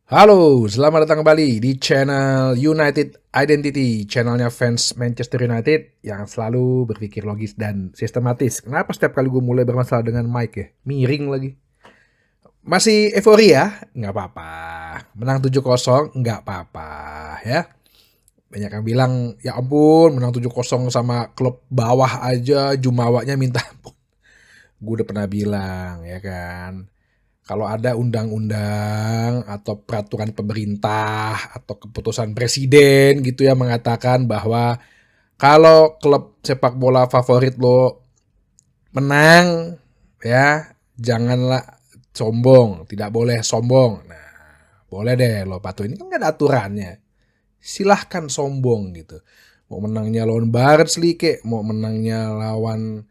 Halo, selamat datang kembali di channel United Identity, channelnya fans Manchester United yang selalu berpikir logis dan sistematis. Kenapa setiap kali gue mulai bermasalah dengan Mike ya? Miring lagi. Masih euforia? Nggak apa-apa. Menang 7-0? Nggak apa-apa ya. Banyak yang bilang, ya ampun menang 7-0 sama klub bawah aja, jumawanya minta ampun. Gue udah pernah bilang ya kan. Kalau ada undang-undang atau peraturan pemerintah atau keputusan presiden gitu ya mengatakan bahwa kalau klub sepak bola favorit lo menang ya janganlah sombong, tidak boleh sombong. Nah, boleh deh lo patuhin, kan gak ada aturannya. Silahkan sombong gitu. Mau menangnya lawan Barnsley kek, mau menangnya lawan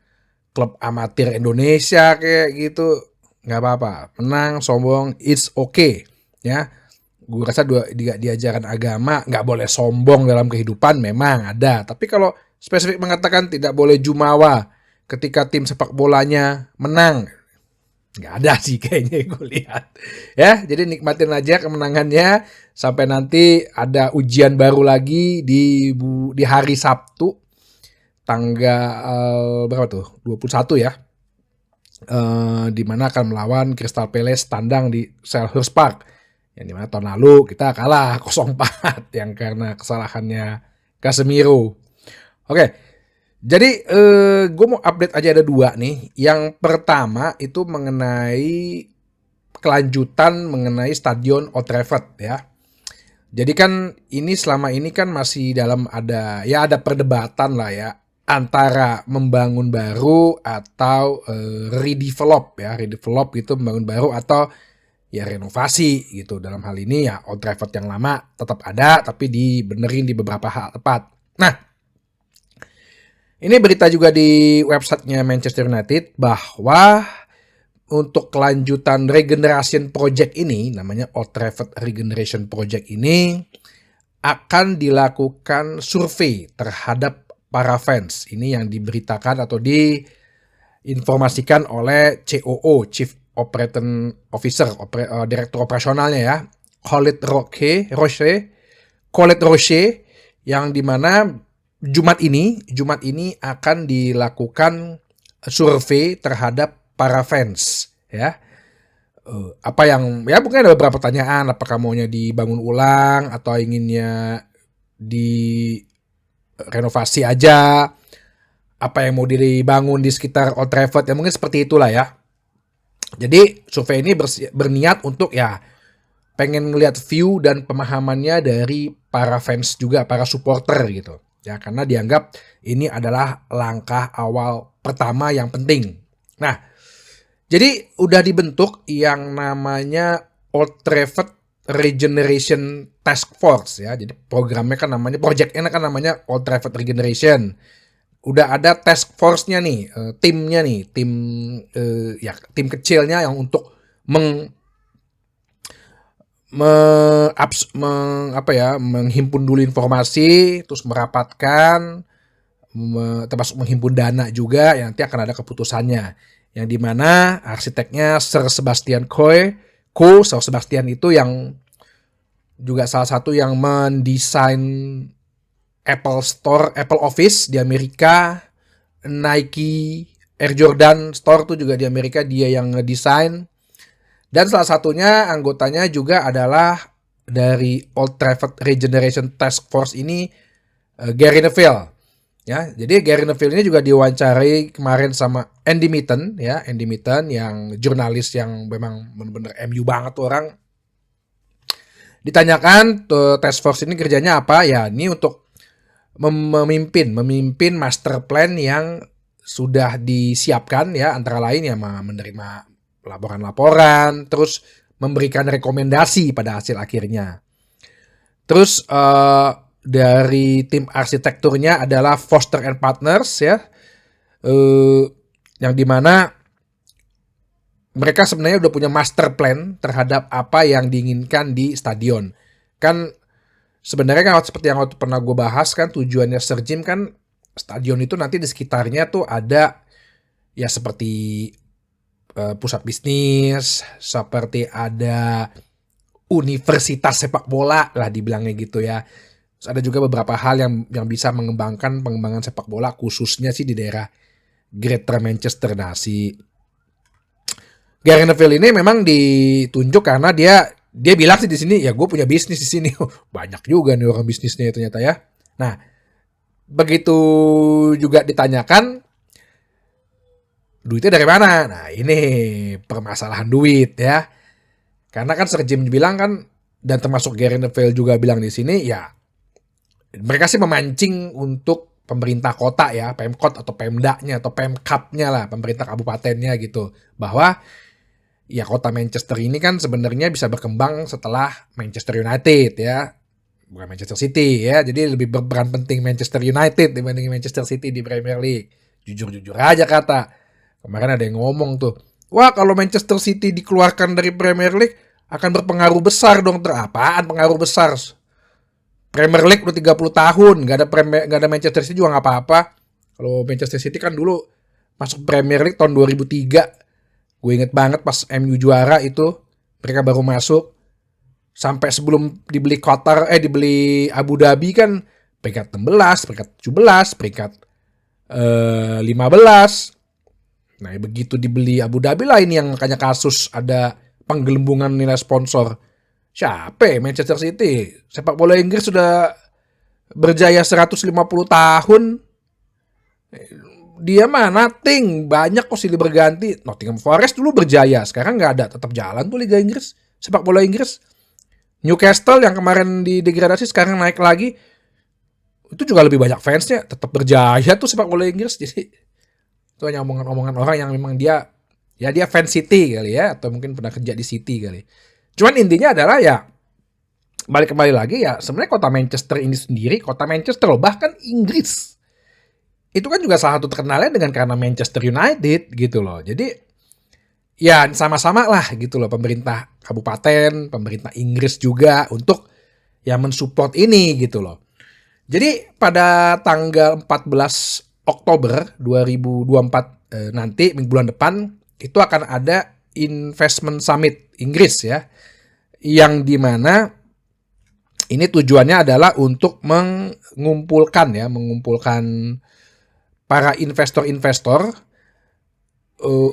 klub amatir Indonesia kayak gitu, nggak apa-apa. Menang, sombong, it's okay. Ya, gue rasa di ajaran agama nggak boleh sombong dalam kehidupan memang ada. Tapi kalau spesifik mengatakan tidak boleh jumawa ketika tim sepak bolanya menang, nggak ada sih kayaknya gue lihat. Ya, jadi nikmatin aja kemenangannya sampai nanti ada ujian baru lagi di hari Sabtu tanggal berapa tuh? 21 ya. Di mana akan melawan Crystal Palace tandang di Selhurst Park. Yang dimana tahun lalu kita kalah 0-4 yang karena kesalahannya Casemiro. Oke, jadi gue mau update aja ada dua nih. Yang pertama itu mengenai kelanjutan mengenai Stadion Old Trafford ya. Jadi kan ini selama ini kan masih dalam ada perdebatan lah ya antara membangun baru atau redevelop ya, redevelop gitu membangun baru atau ya renovasi gitu. Dalam hal ini ya Old Trafford yang lama tetap ada tapi dibenerin di beberapa hal tepat. Nah, ini berita juga di websitenya Manchester United bahwa untuk kelanjutan regeneration project ini, namanya Old Trafford Regeneration Project ini akan dilakukan survei terhadap para fans. Ini yang diberitakan atau diinformasikan oleh COO, Chief Operating Officer, Direktur Operasionalnya ya, Khalid Roche, yang dimana Jumat ini akan dilakukan survei terhadap para fans ya. Apa yang ya mungkin ada beberapa pertanyaan, apakah maunya dibangun ulang atau inginnya direnovasi aja, apa yang mau dibangun di sekitar Old Trafford ya, mungkin seperti itulah ya. Jadi survei ini berniat untuk ya pengen ngelihat view dan pemahamannya dari para fans juga, para supporter gitu ya, karena dianggap ini adalah langkah awal pertama yang penting. Nah, jadi udah dibentuk yang namanya Old Trafford Regeneration Task Force ya. Jadi programnya kan namanya, projectnya kan namanya Old Trafford Regeneration. Udah ada task force-nya nih, timnya nih, tim kecilnya yang untuk menghimpun dulu informasi, terus merapatkan, termasuk menghimpun dana juga, yang nanti akan ada keputusannya. Yang dimana arsiteknya Sir Sebastian Coe. Sir Sebastian itu yang juga salah satu yang mendesain Apple Store, Apple Office di Amerika, Nike Air Jordan Store tuh juga di Amerika, dia yang ngedesain. Dan salah satunya anggotanya juga adalah dari Old Trafford Regeneration Task Force ini, Gary Neville. Ya, jadi Gary Neville ini juga diwawancari kemarin sama Andy Mitten ya, Andy Mitten yang jurnalis yang memang benar-benar MU banget tuh orang. Ditanyakan tuh task force ini kerjanya apa? Ya, ini untuk memimpin master plan yang sudah disiapkan ya, antara lain ya menerima laporan-laporan, terus memberikan rekomendasi pada hasil akhirnya. Terus dari tim arsitekturnya adalah Foster and Partners ya, yang dimana mereka sebenarnya udah punya master plan terhadap apa yang diinginkan di stadion. Kan sebenarnya kan seperti yang waktu pernah gue bahas kan, tujuannya Sir Jim kan stadion itu nanti di sekitarnya tuh ada ya seperti pusat bisnis, seperti ada universitas sepak bola lah dibilangnya gitu ya. Terus ada juga beberapa hal yang bisa mengembangkan pengembangan sepak bola khususnya sih di daerah Greater Manchester. Nah, si Gary Neville ini memang ditunjuk karena dia bilang sih di sini ya gue punya bisnis di sini. Banyak juga nih orang bisnisnya ternyata ya. Nah, begitu juga ditanyakan duitnya dari mana? Nah, ini permasalahan duit ya. Karena kan Sir Jim bilang kan, dan termasuk Gary Neville juga bilang di sini ya, mereka sih memancing untuk pemerintah kota ya, Pemkot atau Pemdanya atau Pemkapnya lah, pemerintah kabupatennya gitu, bahwa ya kota Manchester ini kan sebenarnya bisa berkembang setelah Manchester United ya, bukan Manchester City ya, jadi lebih berperan penting Manchester United dibanding Manchester City di Premier League. Jujur-jujur aja kata. Kemarin ada yang ngomong tuh, wah kalau Manchester City dikeluarkan dari Premier League akan berpengaruh besar dong. Apaan pengaruh besar? Premier League udah 30 tahun, gak ada Manchester City juga gak apa-apa. Kalau Manchester City kan dulu masuk Premier League tahun 2003. Gue inget banget pas MU juara itu, mereka baru masuk. Sampai sebelum dibeli dibeli Abu Dhabi kan peringkat 16, peringkat 17, peringkat 15. Nah, begitu dibeli Abu Dhabi lah ini yang makanya kasus ada penggelembungan nilai sponsor. Siapa? Manchester City. Sepak bola Inggris sudah berjaya 150 tahun. Dia mah nothing. Banyak kok silih berganti. Nottingham Forest dulu berjaya. Sekarang nggak ada. Tetap jalan tuh Liga Inggris. Sepak bola Inggris. Newcastle yang kemarin didegradasi sekarang naik lagi. Itu juga lebih banyak fansnya. Tetap berjaya tuh sepak bola Inggris. Jadi itu hanya omongan-omongan orang yang memang dia fans City kali ya, atau mungkin pernah kerja di City kali. Cuman intinya adalah ya kembali lagi ya, sebenarnya kota Manchester ini sendiri, kota Manchester loh, bahkan Inggris itu kan juga salah satu terkenalnya dengan karena Manchester United gitu loh. Jadi ya sama-sama lah gitu loh, pemerintah kabupaten, pemerintah Inggris juga untuk ya mensupport ini gitu loh. Jadi pada tanggal 14 Oktober 2024 nanti bulan depan itu akan ada Investment Summit Inggris ya, yang dimana ini tujuannya adalah untuk mengumpulkan para investor-investor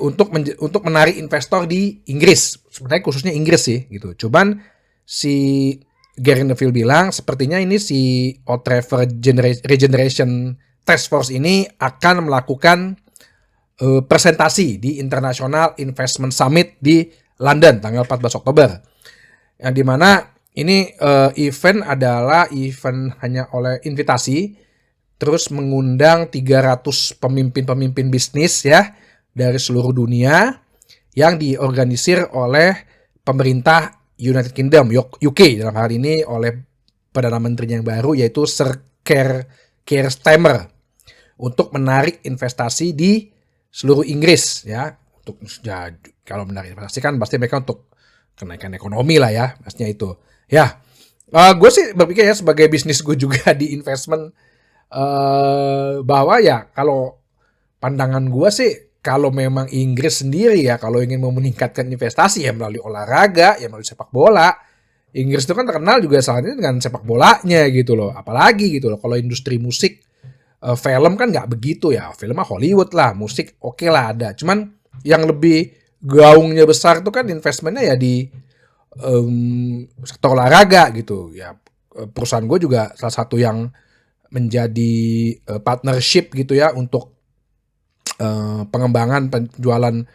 untuk menarik investor di Inggris, sebenarnya khususnya Inggris sih gitu. Cuman si Gary Neville bilang sepertinya ini si Old Trafford Regeneration Task Force ini akan melakukan presentasi di International Investment Summit di London tanggal 14 Oktober. Yang dimana ini event adalah event hanya oleh invitasi, terus mengundang 300 pemimpin-pemimpin bisnis ya dari seluruh dunia yang diorganisir oleh pemerintah United Kingdom, UK dalam hal ini, oleh Perdana Menterinya yang baru yaitu Sir Keir Starmer, untuk menarik investasi di seluruh Inggris ya. Untuk ya, kalau menarik investasi kan pasti mereka untuk kenaikan ekonomi lah ya, pastinya itu. Ya, gue sih berpikir ya sebagai bisnis gue juga di investment bahwa ya kalau pandangan gue sih, kalau memang Inggris sendiri ya kalau ingin mau meningkatkan investasi ya melalui olahraga, ya melalui sepak bola. Inggris itu kan terkenal juga salah satunya dengan sepak bolanya gitu loh. Apalagi gitu loh kalau industri musik, film kan nggak begitu ya. Film mah Hollywood lah, musik oke lah ada. Cuman yang lebih gaungnya besar itu kan investmentnya ya di sektor olahraga gitu ya. Perusahaan gue juga salah satu yang menjadi partnership gitu ya untuk pengembangan penjualan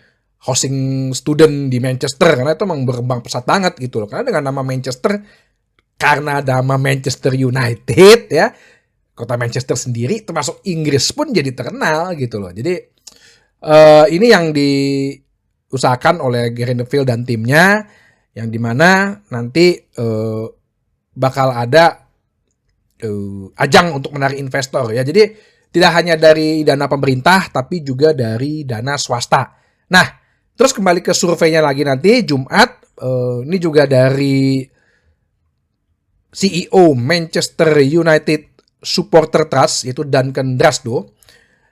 housing student di Manchester, karena itu memang berkembang pesat banget gitu loh. Karena dengan nama Manchester, karena nama Manchester United ya, kota Manchester sendiri termasuk Inggris pun jadi terkenal gitu loh. Jadi ini yang diusahakan oleh Gary Neville dan timnya, yang dimana nanti bakal ada ajang untuk menarik investor ya. Jadi tidak hanya dari dana pemerintah tapi juga dari dana swasta. Nah, terus kembali ke surveinya lagi nanti Jumat, ini juga dari CEO Manchester United Supporter Trust, yaitu Duncan Drasdo,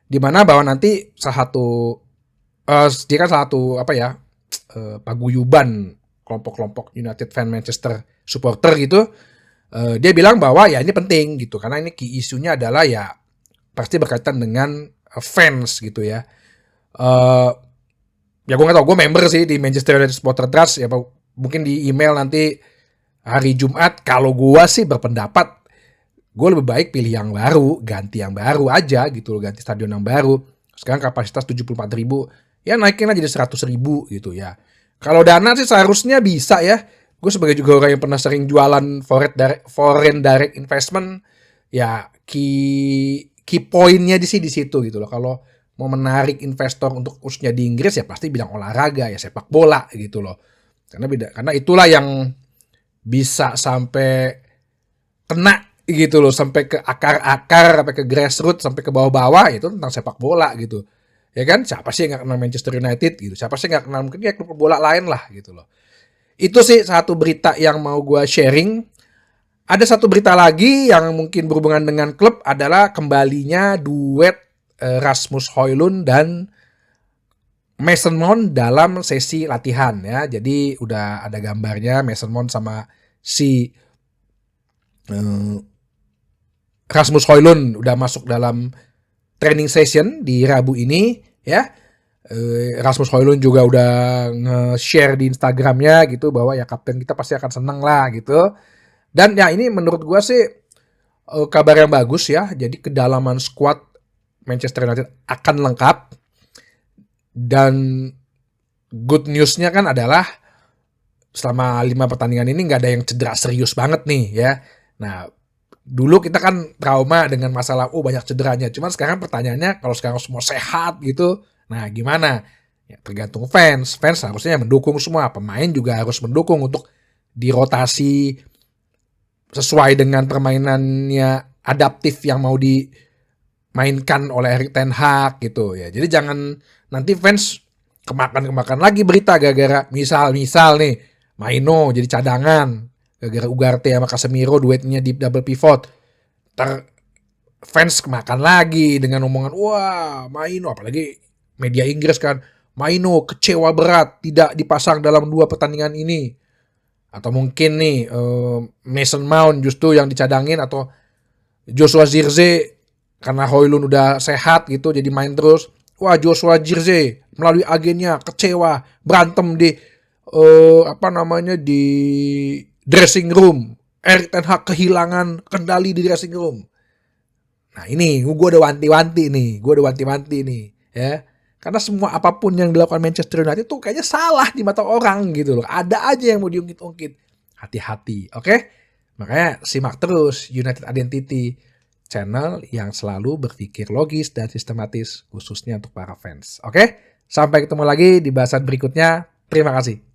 di mana bahwa nanti dia kan salah satu paguyuban kelompok-kelompok United Fan Manchester supporter gitu, dia bilang bahwa ya ini penting gitu, karena ini key isunya adalah ya pasti berkaitan dengan fans gitu ya. Ya gue nggak tahu, gue member sih di Manchester United Supporter Trust ya, mungkin di email nanti hari Jumat. Kalau gue sih berpendapat gue lebih baik pilih yang baru, ganti yang baru aja gitu loh, ganti stadion yang baru. Sekarang kapasitas 74.000, ya naikin aja jadi 100.000 gitu ya. Kalau dana sih seharusnya bisa ya. Gue sebagai juga orang yang pernah sering jualan foreign direct investment, ya key pointnya di situ gitu loh. Kalau mau menarik investor untuk khususnya di Inggris ya pasti bidang olahraga ya, sepak bola gitu loh. Karena itulah yang bisa sampai kena gitu loh, sampai ke akar-akar, sampai ke grassroots, sampai ke bawah-bawah, itu tentang sepak bola gitu. Ya kan, siapa sih yang gak kenal Manchester United gitu, siapa sih yang gak kenal mungkin ya klub bola lain lah gitu loh. Itu sih satu berita yang mau gue sharing. Ada satu berita lagi yang mungkin berhubungan dengan klub, adalah kembalinya duet Rasmus Højlund dan Mason Mount dalam sesi latihan ya. Jadi udah ada gambarnya Mason Mount sama si Rasmus Højlund udah masuk dalam training session di Rabu ini ya. Rasmus Højlund juga udah nge-share di Instagramnya gitu bahwa ya kapten kita pasti akan seneng lah gitu. Dan ya ini menurut gua sih kabar yang bagus ya. Jadi kedalaman squad Manchester United akan lengkap. Dan good newsnya kan adalah selama 5 pertandingan ini nggak ada yang cedera serius banget nih ya. Nah, dulu kita kan trauma dengan masalah banyak cederanya. Cuman sekarang pertanyaannya, kalau sekarang semua sehat gitu, nah gimana? Ya tergantung fans. Fans harusnya mendukung semua. Pemain juga harus mendukung untuk dirotasi sesuai dengan permainannya adaptif yang mau dimainkan oleh Erik ten Hag gitu ya. Jadi jangan nanti fans kemakan lagi berita gara-gara misal nih Maino jadi cadangan gara-gara Ugarte sama Casemiro duetnya di double pivot. Fans kemakan lagi dengan omongan wah Maino, apalagi media Inggris kan, Maino kecewa berat tidak dipasang dalam 2 pertandingan ini. Atau mungkin nih Mason Mount justru yang dicadangin, atau Joshua Zirkzee karena Højlund udah sehat gitu jadi main terus. Wah Joshua Zirkzee melalui agennya kecewa, berantem di di dressing room. Erik ten Hag kehilangan kendali di dressing room. Nah ini gue udah wanti-wanti nih ya. Karena semua apapun yang dilakukan Manchester United tuh kayaknya salah di mata orang gitu loh. Ada aja yang mau diungkit-ungkit. Hati-hati, oke? Makanya simak terus United Identity, channel yang selalu berpikir logis dan sistematis, khususnya untuk para fans. Oke? Sampai ketemu lagi di bahasan berikutnya. Terima kasih.